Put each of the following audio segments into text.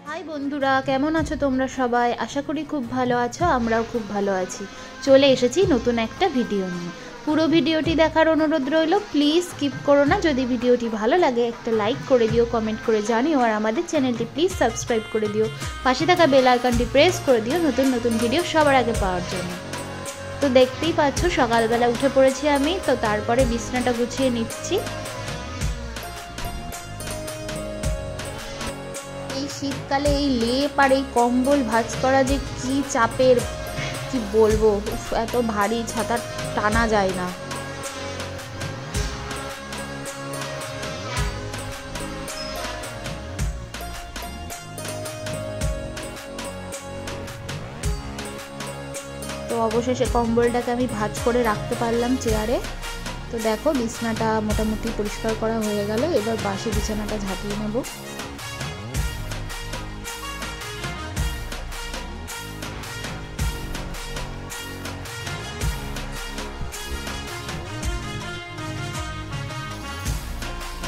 High বন্ধুরা, কেমন আছো তোমরা সবাই? আশা করি খুব ভালো আছো। আমরাও খুব ভালো আছি। চলে এসেছি নতুন একটা ভিডিও নিয়ে। পুরো ভিডিওটি দেখার অনুরোধ রইল। প্লিজ স্কিপ করো না। যদি ভিডিওটি ভালো লাগে একটা লাইক করে দিও, কমেন্ট করে জানিও, আর আমাদের চ্যানেলটি প্লিজ সাবস্ক্রাইব করে দিও। পাশে থাকা বেল আইকনটি প্রেস করে দিও নতুন নতুন ভিডিও সবার আগে পাওয়ার জন্য। তো দেখতেই পাচ্ছ সকালবেলা উঠে পড়েছি আমি। তো তারপরে বিছানাটা গুছিয়ে নিচ্ছি। এই শীতকালে এই লেপ আর এই কম্বল ভাঁজ করা যে কি চাপের, কি বলবো। এত ভারী ছাতা টানা যায় না। তো অবশেষে কম্বলটাকে আমি ভাঁজ করে রাখতে পারলাম চেয়ারে। তো দেখো বিছানাটা মোটামুটি পরিষ্কার করা হয়ে গেল। এবার বাসি বিছানাটা ঝাঁটিয়ে নেব।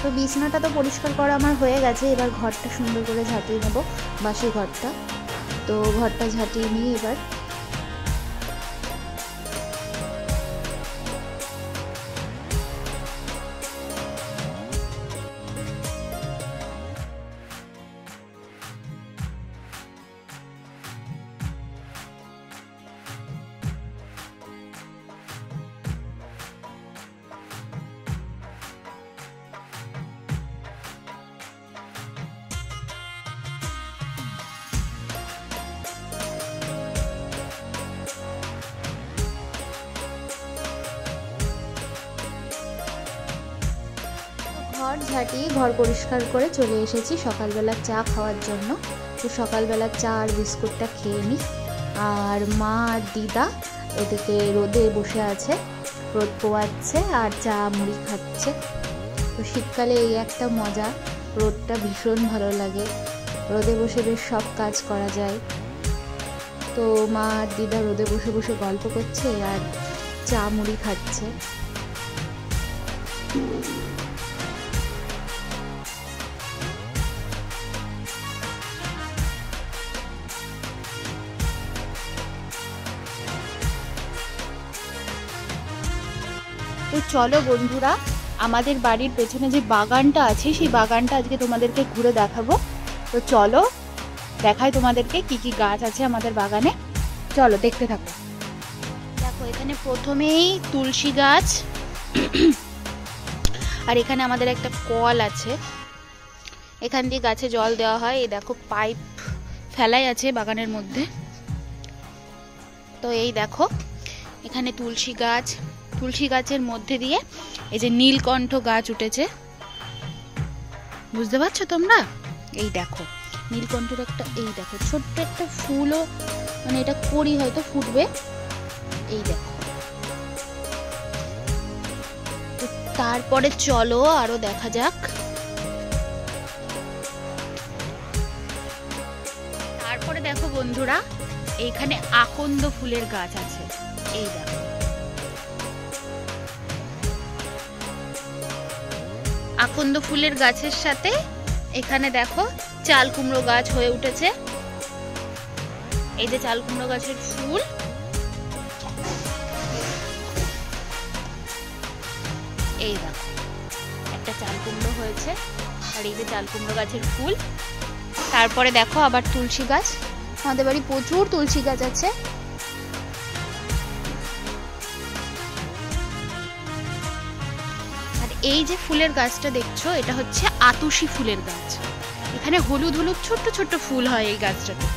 তো বিছানাটা তো পরিষ্কার করা আমার হয়ে গেছে। এবার ঘরটা সুন্দর করে ঝাঁটিয়ে নেব, বাসি ঘরটা। তো ঘরটা ঝাঁটিয়ে নিয়ে এবার ঘর ঝাঁটিয়ে ঘর পরিষ্কার করে চলে এসেছি সকালবেলা চা খাওয়ার জন্য। তো সকালবেলা চা আর বিস্কুটটা খেয়ে নিই। আর মা আর দিদা এদিকে রোদে বসে আছে, রোদ পোয়াচ্ছে আর চা মুড়ি খাচ্ছে। তো শীতকালে এই একটা মজা, রোদটা ভীষণ ভালো লাগে। রোদে বসে বেশ সব কাজ করা যায়। তো মা আর দিদা রোদে বসে বসে গল্প করছে আর চা মুড়ি খাচ্ছে। তো চলো বন্ধুরা, আমাদের বাড়ির পেছনে যে বাগানটা আছে সেই বাগানটা আজকে তোমাদেরকে ঘুরে দেখাবো। তো চলো দেখাই তোমাদেরকে কি কি গাছ আছে আমাদের বাগানে। চলো দেখতে থাকো। দেখো এখানে প্রথমেই তুলসী গাছ, আর এখানে আমাদের একটা কল আছে, এখান দিয়ে গাছে জল দেওয়া হয়। এই দেখো পাইপ ফেলাই আছে বাগানের মধ্যে। তো এই দেখো এখানে তুলসী গাছ, তুলসী গাছের মধ্যে দিয়ে এই যে নীলকণ্ঠ গাছ উঠেছে, বুঝতে পারছো তোমরা? এই দেখো নীলকণ্ঠের একটা, এই দেখো ছোট্ট একটা ফুলও, মানে এটা কড়ি হয়তো ফুটবে। এই দেখো। তো তারপরে চলো আরো দেখা যাক। তারপরে দেখো বন্ধুরা, এইখানে আকন্দ ফুলের গাছ আছে। এই দেখো আকন্দ ফুলের গাছের সাথে এখানে দেখো চাল কুমড়ো গাছ হয়ে উঠেছে। এই যে চাল কুমড়ো গাছের ফুল, এই দেখো একটা চাল কুমড়ো হয়েছে, আর এই যে চাল কুমড়ো গাছের ফুল। তারপরে দেখো আবার তুলসী গাছ। আমাদের বাড়ি প্রচুর তুলসী গাছ আছে। এই যে ফুলের গাছটা দেখছো, এটা হচ্ছে আতসী ফুলের গাছ। এখানে হলুদ হলুদ ছোট্ট ছোট্ট ফুল হয় এই গাছটাতে।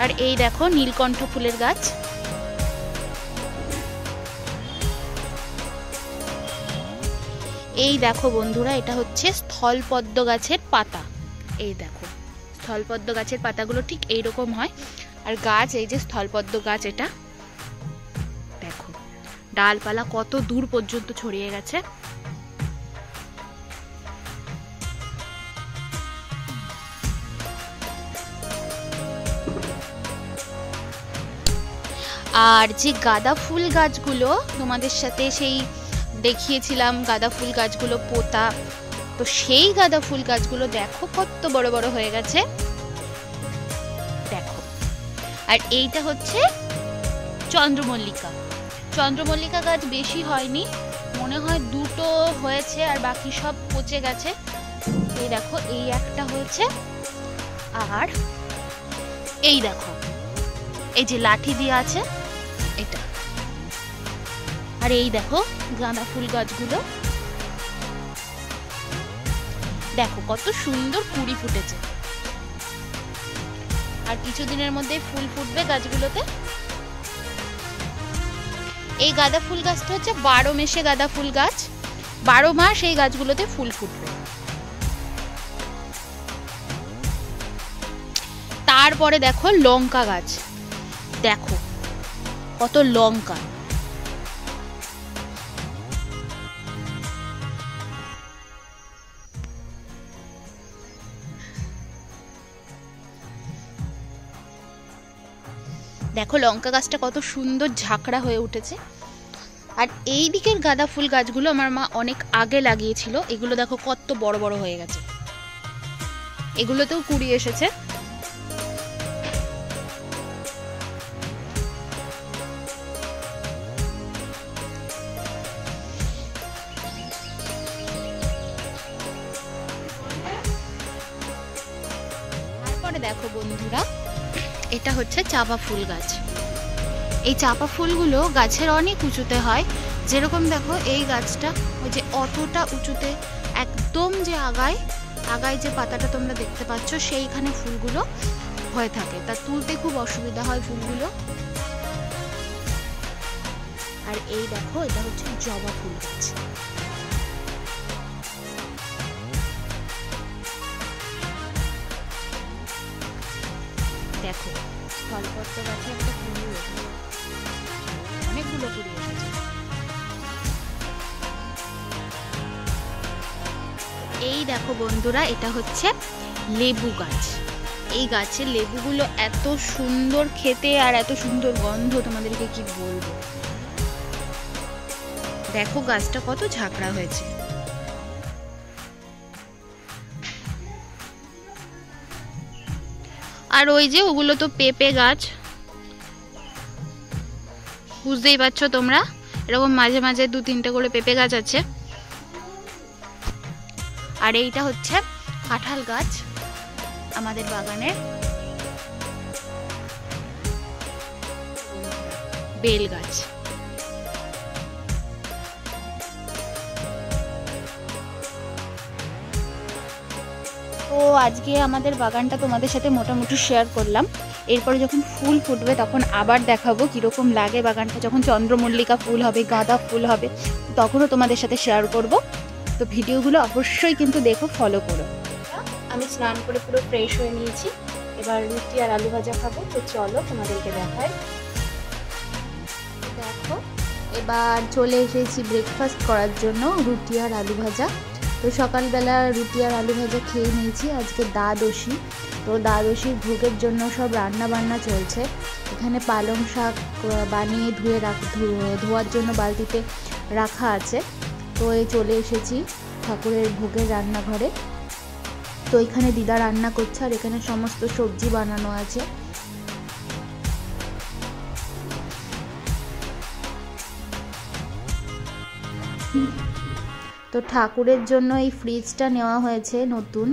আর এই দেখো নীলকণ্ঠ ফুলের গাছ। এই দেখো বন্ধুরা, এটা হচ্ছে স্থলপদ্ম গাছের পাতা। এই দেখো স্থলপদ্ম গাছের পাতাগুলো ঠিক এইরকম হয়। আর গাছ এই যে স্থলপদ্ম গাছ, এটা দেখো ডালপালা কত দূর পর্যন্ত ছড়িয়ে গেছে। আর যে গাঁদা ফুল গাছগুলো তোমাদের সাথে সেই দেখিয়েছিলাম, গাঁদা ফুল গাছগুলো পোতা তো সেই গাঁদা ফুল গাছগুলো দেখো কত বড় বড় হয়ে গেছে, দেখো। আর এইটা হচ্ছে চন্দ্রমল্লিকা। চন্দ্রমল্লিকা গাছ বেশি হয়নি, মনে হয় দুটো হয়েছে আর বাকি সব পচে গেছে। এই দেখো এই একটা হয়েছে, আর এই দেখো এই যে লাঠি দিয়ে আছে এটা। আর এই দেখো গাঁদা ফুল গাছগুলো, দেখো কত সুন্দর কুড়ি ফুটেছে। আর কিছুদিনের মধ্যে ফুল ফুটবে গাছগুলোতে। এই গাঁদা ফুল গাছটা হচ্ছে 12 মেশে গাঁদা ফুল গাছ, 12 মাস এই গাছগুলোতে ফুল ফুটবে। তারপরে দেখো লঙ্কা গাছ, দেখো কত লঙ্কা। দেখো লঙ্কা গাছটা কত সুন্দর ঝাঁকড়া হয়ে উঠেছে। আর এই দিকের গাঁদা ফুল গাছগুলো আমার মা অনেক আগে লাগিয়েছিল, এগুলো দেখো কত বড় বড় হয়ে গেছে, এগুলোতেও কুড়ি এসেছে। তারপরে দেখো বন্ধুরা, এটা হচ্ছে চাপা ফুল গাছ। এই চাপা ফুলগুলো গাছের অনেক উঁচুতে হয়, যেরকম দেখো এই গাছটা ওই যে অতটা উঁচুতে একদম যে আগায় যে পাতাটা তোমরা দেখতে পাচ্ছ সেইখানে ফুলগুলো হয়ে থাকে, তা তুলতে খুব অসুবিধা হয় ফুলগুলো। আর এই দেখো এটা হচ্ছে জবা ফুল গাছ। দেখো স্থলপদ্ম গাছে একটা কুড়ি এসেছে, অনেকগুলো কুড়ি এসেছে। এই দেখো বন্ধুরা, এটা হচ্ছে লেবু গাছ। এই গাছের লেবুগুলো এত সুন্দর খেতে আর এত সুন্দর গন্ধ, তোমাদেরকে কি বলবো। দেখো গাছটা কত ঝাঁকড়া হয়েছে। আর ওই যে ওগুলো তো পেঁপে গাছ, বুঝতেই পারছো তোমরা, এরকম মাঝে মাঝে 2-3টে করে পেঁপে গাছ আছে। আর এইটা হচ্ছে কাঁঠাল গাছ আমাদের বাগানের, বেল গাছ। তো আজকে আমাদের বাগানটা তোমাদের সাথে মোটামুটি শেয়ার করলাম। এরপরে যখন ফুল ফুটবে তখন আবার দেখাবো কীরকম লাগে বাগানটা। যখন চন্দ্রমল্লিকা ফুল হবে, গাঁদা ফুল হবে, তখনও তোমাদের সাথে শেয়ার করব। তো ভিডিওগুলো অবশ্যই কিন্তু দেখো, ফলো করো। আমি স্নান করে পুরো ফ্রেশ হয়ে নিয়েছি, এবার রুটি আর আলু ভাজা খাবো। তো চলো তোমাদেরকে দেখাই। দেখো এবার চলে এসেছি ব্রেকফাস্ট করার জন্য, রুটি আর আলু ভাজা। তো সকালবেলা রুটি আর আলু ভাজা খেয়ে নিয়েছি। আজকে দ্বাদশী, তো দ্বাদশীর ভোগের জন্য সব রান্না বান্না চলছে। এখানে পালং শাক বানিয়ে ধোয়ার জন্য বালতিতে রাখা আছে। তো এই চলে এসেছি ঠাকুরের ভোগের রান্নাঘরে। তো এখানে দিদা রান্না করছে, আর এখানে সমস্ত সবজি বানানো আছে। তো ঠাকুরের জন্য এই ফ্রিজটা নেওয়া হয়েছে নতুন।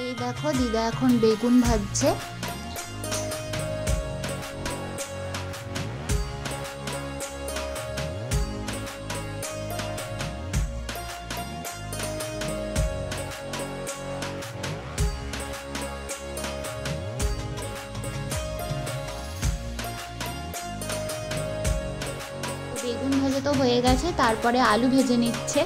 এই দেখো দিদা এখন বেগুন ভাজছে। বেগুন ভাজা তো হয়ে গেছে, তারপরে আলু ভেজে নিচ্ছে।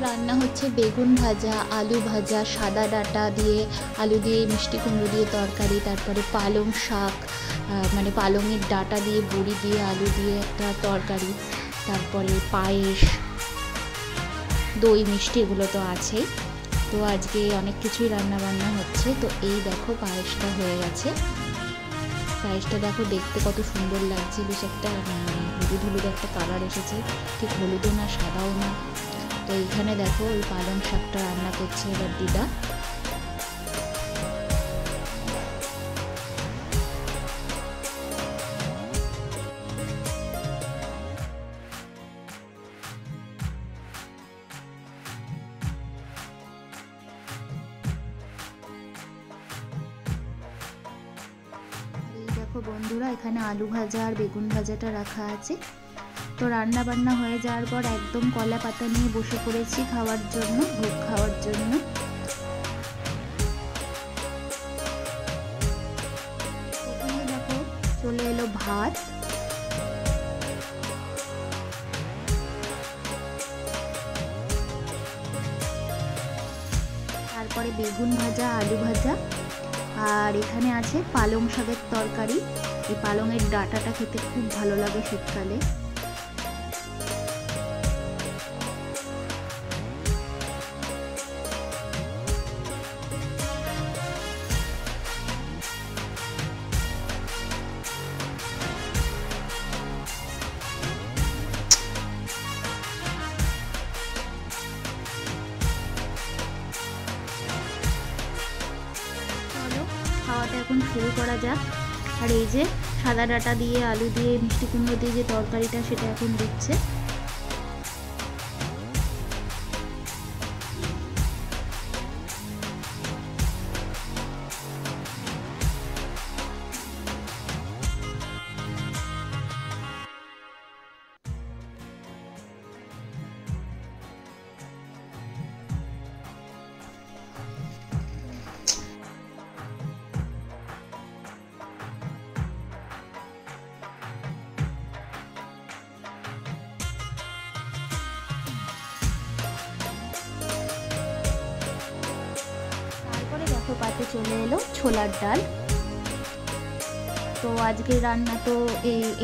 রান্না হচ্ছে বেগুন ভাজা, আলু ভাজা, সাদা ডাঁটা দিয়ে, আলু দিয়ে, মিষ্টি কুমড়ো দিয়ে তরকারি, তারপরে পালং শাক, মানে পালংয়ের ডাঁটা দিয়ে, বড়ি দিয়ে, আলু দিয়ে একটা তরকারি, তারপরে পায়েস, দই মিষ্টি এগুলো তো আছেই। তো আজকে অনেক কিছুই রান্না বান্না হচ্ছে। তো এই দেখো পায়েসটা হয়ে গেছে। পায়েসটা দেখো দেখতে কত সুন্দর লাগছে, বেশ একটা হলুদ হলুদ একটা কালার এসেছে, ঠিক হলুদও না সাদাও না। তো এইখানে দেখো ওই পালং শাকটা রান্না করছে এবার দিদা। দেখো বন্ধুরা, এখানে আলু ভাজা আর বেগুন ভাজাটা রাখা আছে। তো রান্না বান্না হয়ে যাওয়ার পর একদম কলা পাতা নিয়ে বসে পড়েছি খাওয়ার জন্য, ভোগ খাওয়ার জন্য। প্রথমে দেখো চলে এলো ভাত, তারপরে বেগুন ভাজা, আলু ভাজা, আর এখানে আছে পালং শাকের তরকারি। এই পালংয়ের ডাঁটাটা খেতে খুব ভালো লাগে শীতকালে। খাওয়াটা এখন শুরু করা যাক। আর এই যে সাদা ডাঁটা দিয়ে, আলু দিয়ে, মিষ্টি কুমড়ো দিয়ে যে তরকারিটা, সেটা এখন দিচ্ছে। পাতে চলে এলো ছোলার ডাল। তো আজকের রান্না তো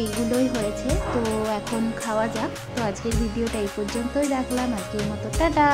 এইগুলোই হয়েছে। তো এখন খাওয়া যাক। তো আজকের ভিডিওটা এই পর্যন্তই রাখলাম। আজকের মতো টাটা।